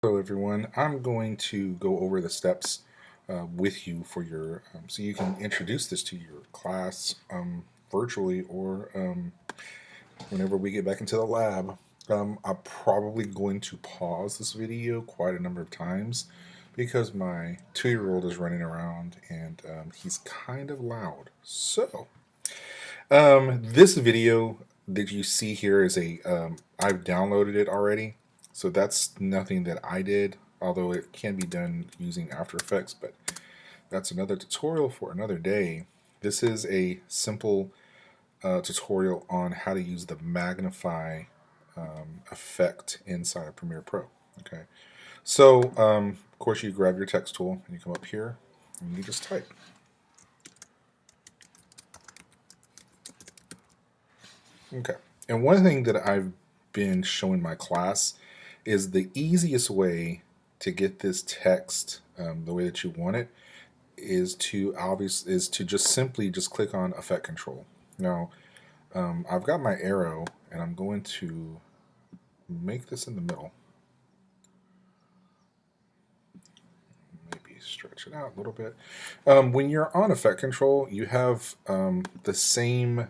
Hello everyone, I'm going to go over the steps with you for your so you can introduce this to your class virtually or whenever we get back into the lab. I'm probably going to pause this video quite a number of times because my 2-year-old is running around and he's kind of loud. So this video that you see here is I've downloaded it already, so that's nothing that I did, although it can be done using After Effects, but that's another tutorial for another day. This is a simple tutorial on how to use the Magnify effect inside of Premiere Pro. Okay, so of course you grab your text tool and you come up here and you just type. Okay. And one thing that I've been showing my class is the easiest way to get this text the way that you want it is to just simply just click on Effect Control. Now, I've got my arrow and I'm going to make this in the middle. Maybe stretch it out a little bit. When you're on Effect Control, you have the same,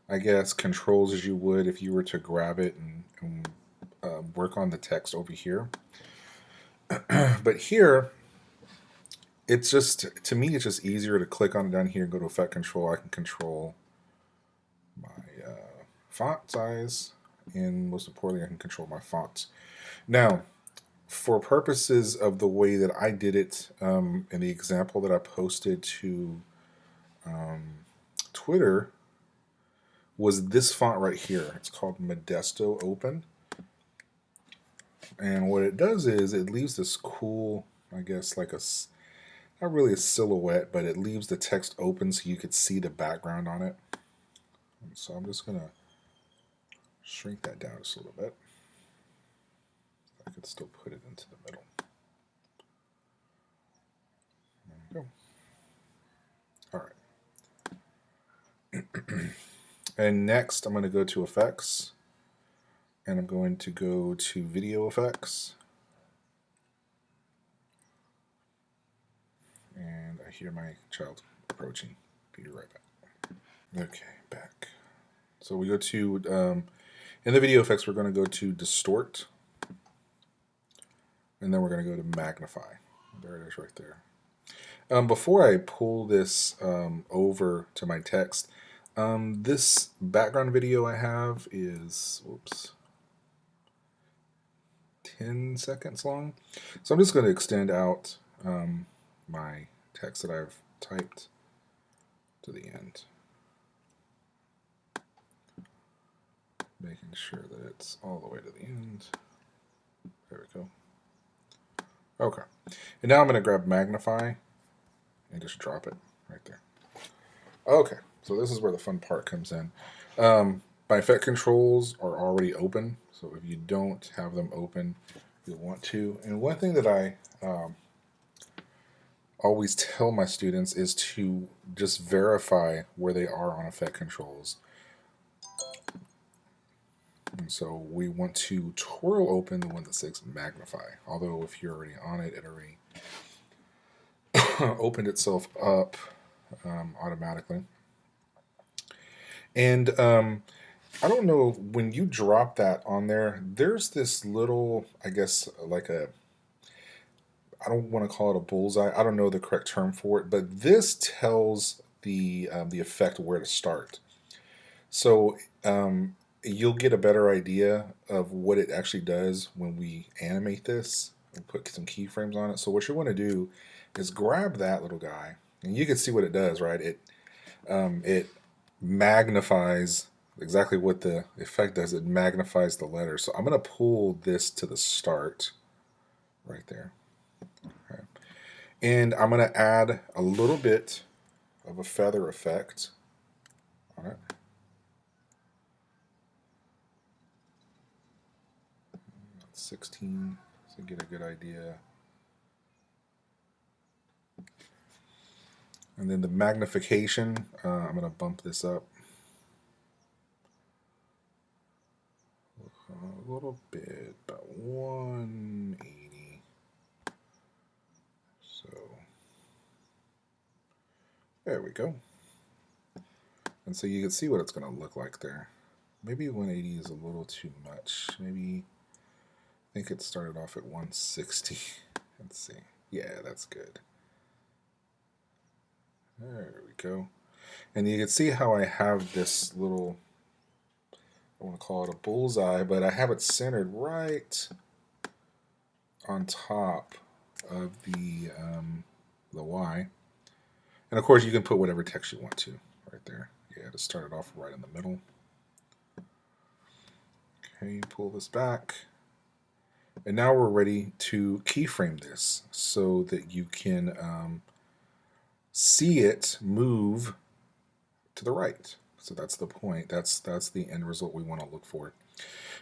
I guess, controls as you would if you were to grab it and work on the text over here. But here, it's just, to me, it's just easier to click on it down here and go to Effect Control. I can control my font size, and most importantly, I can control my fonts. Now, for purposes of the way that I did it in the example that I posted to Twitter, was this font right here. It's called Modesto Open. And what it does is it leaves this cool, I guess, like not really a silhouette, but it leaves the text open so you could see the background on it. And so I'm just going to shrink that down just a little bit. I could still put it into the middle. There we go. All right. And next I'm going to go to Effects, and I'm going to go to Video Effects. And I hear my child approaching. Be right back. Okay, back. So we go to, in the video effects, we're going to go to Distort. And then we're going to go to Magnify. There it is right there. Before I pull this over to my text, this background video I have is, 10 seconds long. So I'm just going to extend out my text that I've typed to the end. Making sure that it's all the way to the end. There we go. Okay. And now I'm going to grab Magnify and just drop it right there. Okay. So this is where the fun part comes in. My effect controls are already open. So if you don't have them open, you'll want to. And one thing that I always tell my students is to just verify where they are on effect controls. And so we want to twirl open the one that says Magnify. Although if you're already on it, it already opened itself up automatically. And I don't know, when you drop that on there, there's this little, I guess, like I don't want to call it a bullseye. I don't know the correct term for it, but this tells the effect where to start. So you'll get a better idea of what it actually does when we animate this and put some keyframes on it. So what you want to do is grab that little guy, and you can see what it does, right? It magnifies exactly what the effect does. It magnifies the letter. So I'm going to pull this to the start right there. Okay. And I'm going to add a little bit of a feather effect on it. 16 to get a good idea. And then the magnification, I'm going to bump this up. a little bit, about 180. So there we go. And so you can see what it's going to look like there. Maybe 180 is a little too much. Maybe I think it started off at 160. Let's see. Yeah, that's good. There we go. And you can see how I have this little, I want to call it a bullseye, but I have it centered right on top of the Y. And of course, you can put whatever text you want to right there. Yeah, to start it off right in the middle. Okay, pull this back. And now we're ready to keyframe this so that you can see it move to the right. So that's the point. That's the end result we want to look for.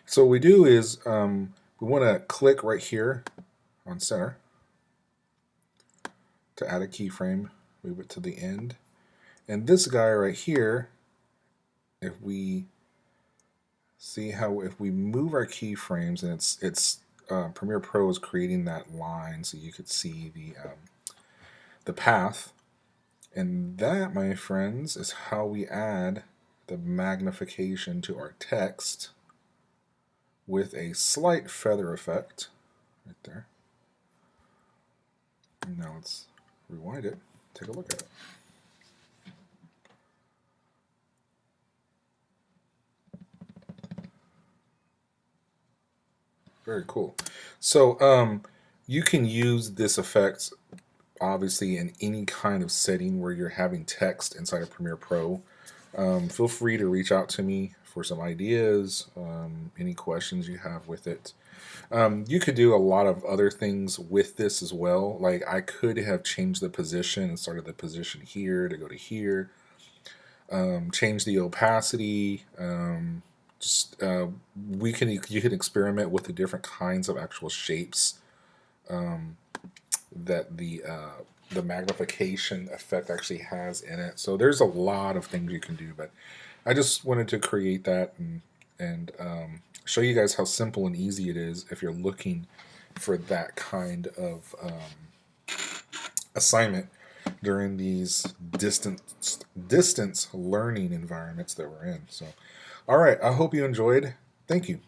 So what we do is we want to click right here on center to add a keyframe, move it to the end. And this guy right here, if we see how if we move our keyframes, and it's Premiere Pro is creating that line so you could see the path. And that, my friends, is how we add the magnification to our text with a slight feather effect right there. And now let's rewind it, take a look at it. Very cool. So you can use this effect obviously in any kind of setting where you're having text inside of Premiere Pro. Feel free to reach out to me for some ideas, any questions you have with it. You could do a lot of other things with this as well. Like I could have changed the position and started the position here to go to here. Change the opacity. You can experiment with the different kinds of actual shapes that the magnification effect actually has in it. So there's a lot of things you can do, but I just wanted to create that and show you guys how simple and easy it is if you're looking for that kind of assignment during these distance learning environments that we're in. So, all right, I hope you enjoyed. Thank you.